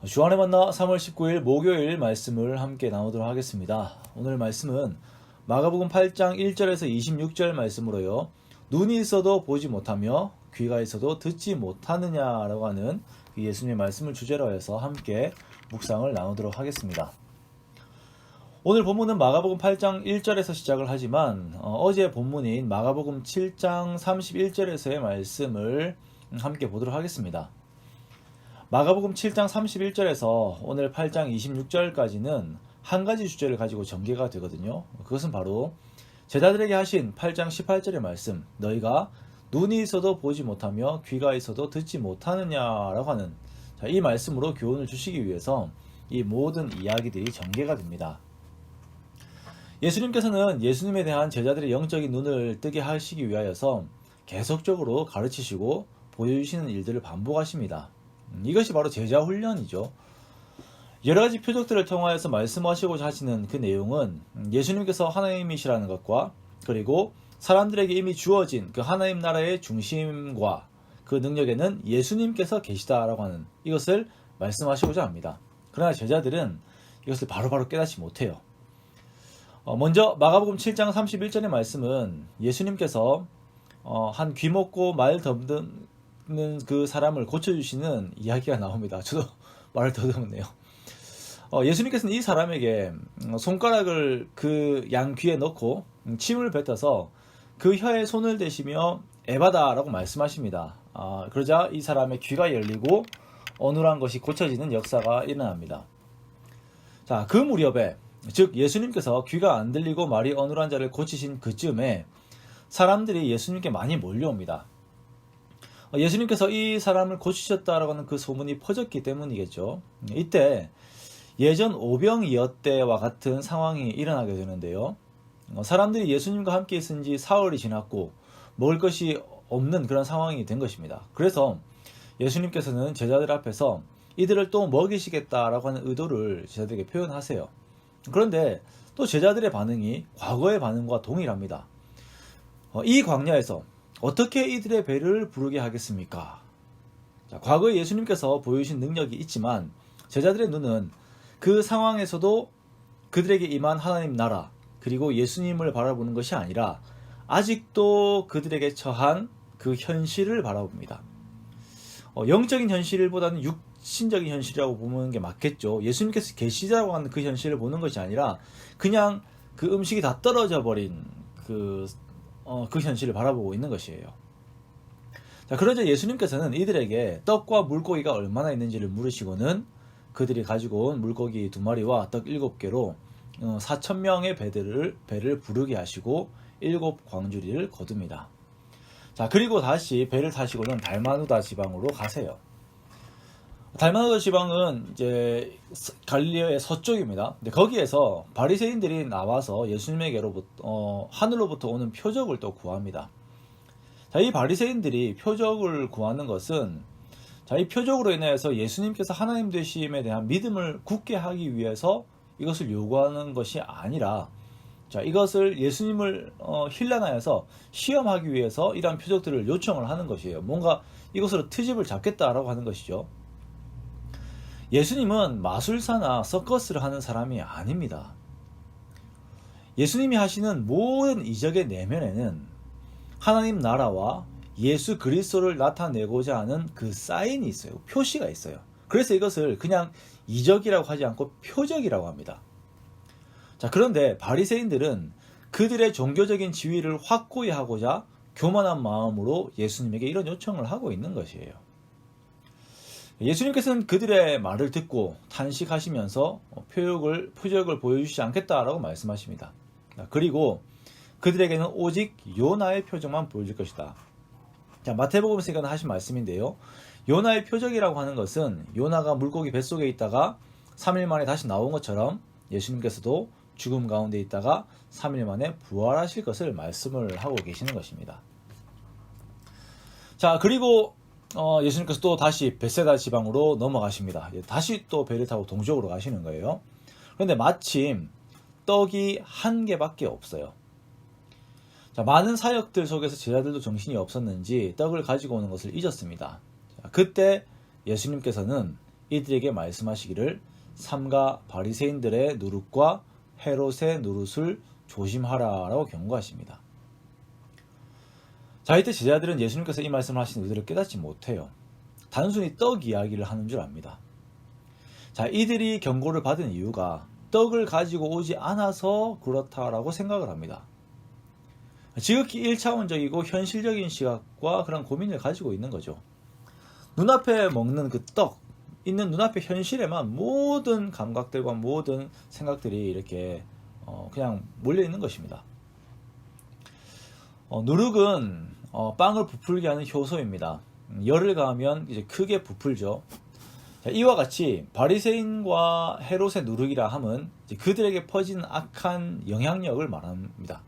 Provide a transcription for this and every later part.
주안의 만나 3월 19일 목요일 말씀을 함께 나누도록 하겠습니다. 오늘 말씀은 마가복음 8장 1절에서 26절 말씀으로요. 눈이 있어도 보지 못하며 귀가 있어도 듣지 못하느냐라고 하는 예수님의 말씀을 주제로 해서 함께 묵상을 나누도록 하겠습니다. 오늘 본문은 마가복음 8장 1절에서 시작을 하지만 어제 본문인 마가복음 7장 31절에서의 말씀을 함께 보도록 하겠습니다. 마가복음 7장 31절에서 오늘 8장 26절까지는 한 가지 주제를 가지고 전개가 되거든요. 그것은 바로 제자들에게 하신 8장 18절의 말씀, 너희가 눈이 있어도 보지 못하며 귀가 있어도 듣지 못하느냐라고 하는 이 말씀으로 교훈을 주시기 위해서 이 모든 이야기들이 전개가 됩니다. 예수님께서는 예수님에 대한 제자들의 영적인 눈을 뜨게 하시기 위하여서 계속적으로 가르치시고 보여주시는 일들을 반복하십니다. 이것이 바로 제자 훈련이죠. 여러 가지 표적들을 통하여서 말씀하시고자 하시는 그 내용은 예수님께서 하나님이시라는 것과 그리고 사람들에게 이미 주어진 그 하나님 나라의 중심과 그 능력에는 예수님께서 계시다라고 하는 이것을 말씀하시고자 합니다. 그러나 제자들은 이것을 바로바로 깨닫지 못해요. 먼저 마가복음 7장 31절의 말씀은 예수님께서 한 귀먹고 말 더듬는 그 사람을 고쳐주시는 이야기가 나옵니다. 저도 말을 더듬었네요. 예수님께서는 이 사람에게 손가락을 그 양 귀에 넣고 침을 뱉어서 그 혀에 손을 대시며 에바다라고 말씀하십니다. 그러자 이 사람의 귀가 열리고 어눌한 것이 고쳐지는 역사가 일어납니다. 자, 그 무렵에 즉 예수님께서 귀가 안 들리고 말이 어눌한 자를 고치신 그쯤에 사람들이 예수님께 많이 몰려옵니다. 예수님께서 이 사람을 고치셨다라고 하는 그 소문이 퍼졌기 때문이겠죠. 이때 예전 오병이어 때와 같은 상황이 일어나게 되는데요. 사람들이 예수님과 함께 있은 지 사흘이 지났고 먹을 것이 없는 그런 상황이 된 것입니다. 그래서 예수님께서는 제자들 앞에서 이들을 또 먹이시겠다라고 하는 의도를 제자들에게 표현하세요. 그런데 또 제자들의 반응이 과거의 반응과 동일합니다. 이 광야에서 어떻게 이들의 배를 부르게 하겠습니까? 자, 과거에 예수님께서 보여주신 능력이 있지만 제자들의 눈은 그 상황에서도 그들에게 임한 하나님 나라 그리고 예수님을 바라보는 것이 아니라 아직도 그들에게 처한 그 현실을 바라봅니다. 영적인 현실보다는 육신적인 현실이라고 보는 게 맞겠죠. 예수님께서 계시다고 하는 그 현실을 보는 것이 아니라 그냥 그 음식이 다 떨어져 버린 그 현실을 바라보고 있는 것이에요. 자, 그러자 예수님께서는 이들에게 떡과 물고기가 얼마나 있는지를 물으시고는 그들이 가지고 온 물고기 2마리와 떡 7개로 4,000명의 배를 부르게 하시고 7광주리를 거둡니다. 자, 그리고 다시 배를 타시고는 달마누다 지방으로 가세요. 달마누다 지방은 이제 갈릴리의 서쪽입니다. 근데 거기에서 바리새인들이 나와서 예수님에게로부터 하늘로부터 오는 표적을 또 구합니다. 자, 이 바리새인들이 표적을 구하는 것은 이 표적으로 인해서 예수님께서 하나님 되심에 대한 믿음을 굳게 하기 위해서 이것을 요구하는 것이 아니라 이것을 예수님을 힐난하여서 시험하기 위해서 이러한 표적들을 요청을 하는 것이에요. 뭔가 이것으로 트집을 잡겠다라고 하는 것이죠. 예수님은 마술사나 서커스를 하는 사람이 아닙니다. 예수님이 하시는 모든 이적의 내면에는 하나님 나라와 예수 그리스도를 나타내고자 하는 그 사인이 있어요. 표시가 있어요. 그래서 이것을 그냥 이적이라고 하지 않고 표적이라고 합니다. 자, 그런데 바리새인들은 그들의 종교적인 지위를 확고히 하고자 교만한 마음으로 예수님에게 이런 요청을 하고 있는 것이에요. 예수님께서는 그들의 말을 듣고 탄식하시면서 표적을 보여주시지 않겠다라고 말씀하십니다. 그리고 그들에게는 오직 요나의 표적만 보여줄 것이다. 자, 마태복음에서 하신 말씀인데요. 요나의 표적이라고 하는 것은 요나가 물고기 뱃속에 있다가 3일 만에 다시 나온 것처럼 예수님께서도 죽음 가운데 있다가 3일 만에 부활하실 것을 말씀을 하고 계시는 것입니다. 자, 그리고 예수님께서 또 다시 벳세다 지방으로 넘어가십니다. 다시 또 배를 타고 동쪽으로 가시는 거예요. 그런데 마침 떡이 1개밖에 없어요. 자, 많은 사역들 속에서 제자들도 정신이 없었는지 떡을 가지고 오는 것을 잊었습니다. 자, 그때 예수님께서는 이들에게 말씀하시기를 삼가 바리새인들의 누룩과 헤롯의 누룩을 조심하라라고 경고하십니다. 자, 이때 제자들은 예수님께서 이 말씀을 하신 의도를 깨닫지 못해요. 단순히 떡 이야기를 하는 줄 압니다. 자, 이들이 경고를 받은 이유가 떡을 가지고 오지 않아서 그렇다라고 생각을 합니다. 지극히 1차원적이고 현실적인 시각과 그런 고민을 가지고 있는 거죠. 눈앞에 먹는 그 떡, 있는 눈앞의 현실에만 모든 감각들과 모든 생각들이 이렇게 그냥 몰려 있는 것입니다. 누룩은 빵을 부풀게 하는 효소입니다. 열을 가하면 이제 크게 부풀죠. 자, 이와 같이 바리새인과 헤롯의 누룩이라 함은 그들에게 퍼지는 악한 영향력을 말합니다.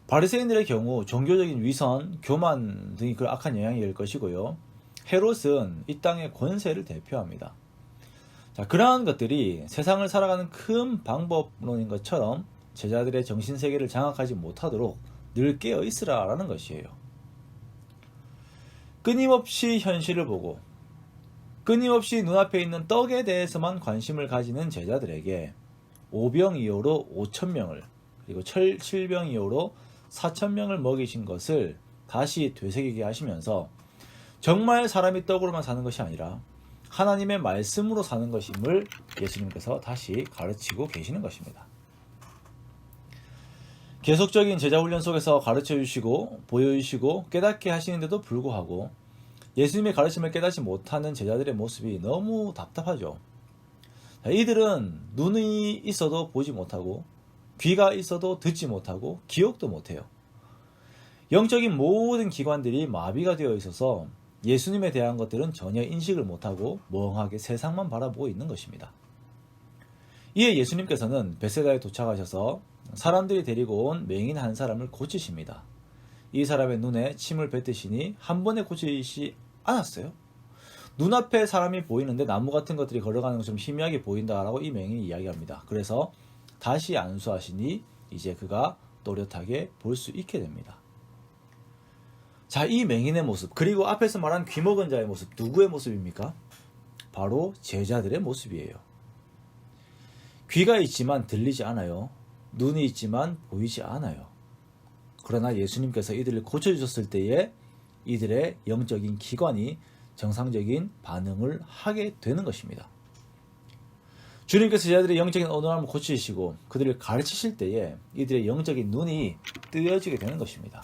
바리새인들의 경우 종교적인 위선, 교만 등이 그 악한 영향일 것이고요. 헤롯은 이 땅의 권세를 대표합니다. 자, 그러한 것들이 세상을 살아가는 큰 방법론인 것처럼 제자들의 정신세계를 장악하지 못하도록 늘 깨어 있으라라는 것이에요. 끊임없이 현실을 보고 끊임없이 눈앞에 있는 떡에 대해서만 관심을 가지는 제자들에게 오병이어로 5,000명을 그리고 칠병이어로 4,000명을 먹이신 것을 다시 되새기게 하시면서 정말 사람이 떡으로만 사는 것이 아니라 하나님의 말씀으로 사는 것임을 예수님께서 다시 가르치고 계시는 것입니다. 계속적인 제자훈련 속에서 가르쳐주시고 보여주시고 깨닫게 하시는데도 불구하고 예수님의 가르침을 깨닫지 못하는 제자들의 모습이 너무 답답하죠. 이들은 눈이 있어도 보지 못하고 귀가 있어도 듣지 못하고 기억도 못해요. 영적인 모든 기관들이 마비가 되어 있어서 예수님에 대한 것들은 전혀 인식을 못하고 멍하게 세상만 바라보고 있는 것입니다. 이에 예수님께서는 벳세다에 도착하셔서 사람들이 데리고 온 맹인 한 사람을 고치십니다. 이 사람의 눈에 침을 뱉으시니 한 번에 고치지 않았어요. 눈앞에 사람이 보이는데 나무 같은 것들이 걸어가는 것좀 희미하게 보인다라고 이 맹인이 이야기합니다. 그래서 다시 안수하시니 이제 그가 또렷하게 볼 수 있게 됩니다. 자, 이 맹인의 모습, 그리고 앞에서 말한 귀먹은 자의 모습, 누구의 모습입니까? 바로 제자들의 모습이에요. 귀가 있지만 들리지 않아요. 눈이 있지만 보이지 않아요. 그러나 예수님께서 이들을 고쳐주셨을 때에 이들의 영적인 기관이 정상적인 반응을 하게 되는 것입니다. 주님께서 제자들의 영적인 어두움을 고치시고 그들을 가르치실 때에 이들의 영적인 눈이 뜨여지게 되는 것입니다.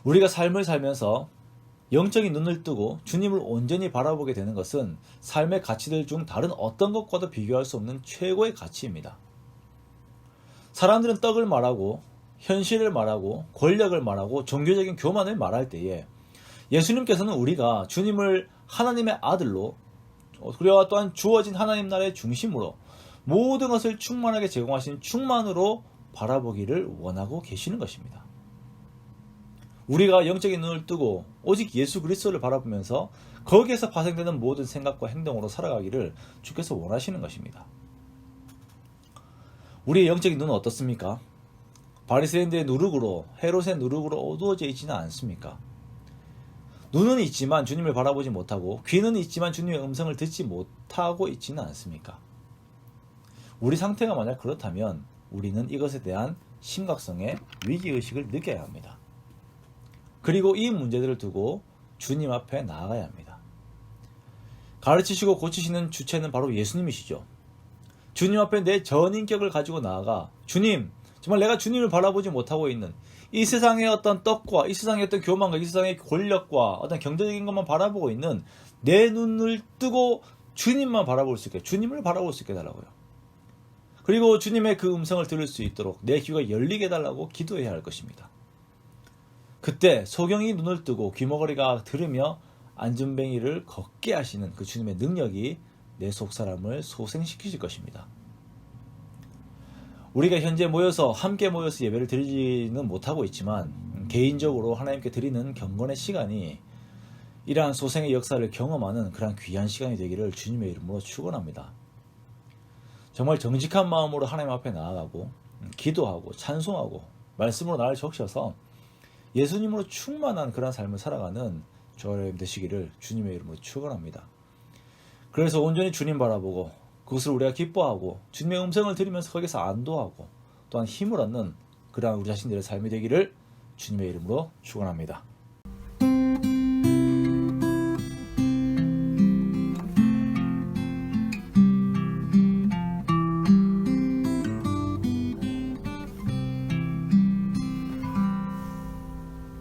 우리가 삶을 살면서 영적인 눈을 뜨고 주님을 온전히 바라보게 되는 것은 삶의 가치들 중 다른 어떤 것과도 비교할 수 없는 최고의 가치입니다. 사람들은 떡을 말하고 현실을 말하고 권력을 말하고 종교적인 교만을 말할 때에 예수님께서는 우리가 주님을 하나님의 아들로 그리고 또한 주어진 하나님 나라의 중심으로 모든 것을 충만하게 제공하신 충만으로 바라보기를 원하고 계시는 것입니다. 우리가 영적인 눈을 뜨고 오직 예수 그리스도를 바라보면서 거기에서 파생되는 모든 생각과 행동으로 살아가기를 주께서 원하시는 것입니다. 우리의 영적인 눈은 어떻습니까? 바리새인들의 누룩으로 헤롯의 누룩으로 어두워져 있지는 않습니까? 눈은 있지만 주님을 바라보지 못하고 귀는 있지만 주님의 음성을 듣지 못하고 있지는 않습니까? 우리 상태가 만약 그렇다면 우리는 이것에 대한 심각성의 위기의식을 느껴야 합니다. 그리고 이 문제들을 두고 주님 앞에 나아가야 합니다. 가르치시고 고치시는 주체는 바로 예수님이시죠. 주님 앞에 내 전인격을 가지고 나아가 주님, 정말 내가 주님을 바라보지 못하고 있는 이 세상의 어떤 떡과 이 세상의 어떤 교만과 이 세상의 권력과 어떤 경제적인 것만 바라보고 있는 내 눈을 뜨고 주님만 바라볼 수 있게, 주님을 바라볼 수 있게 해달라고요. 그리고 주님의 그 음성을 들을 수 있도록 내 귀가 열리게 해달라고 기도해야 할 것입니다. 그때 소경이 눈을 뜨고 귀머거리가 들으며 안전뱅이를 걷게 하시는 그 주님의 능력이 내 속사람을 소생시키실 것입니다. 우리가 현재 함께 모여서 예배를 드리지는 못하고 있지만 개인적으로 하나님께 드리는 경건의 시간이 이러한 소생의 역사를 경험하는 그러한 귀한 시간이 되기를 주님의 이름으로 축원합니다. 정말 정직한 마음으로 하나님 앞에 나아가고 기도하고 찬송하고 말씀으로 나를 적셔서 예수님으로 충만한 그런 삶을 살아가는 저와 여러분 되시기를 주님의 이름으로 축원합니다. 그래서 온전히 주님 바라보고 그것을 우리가 기뻐하고 주님의 음성을 들으면서 거기서 안도하고 또한 힘을 얻는 그러한 우리 자신들의 삶이 되기를 주님의 이름으로 축원합니다.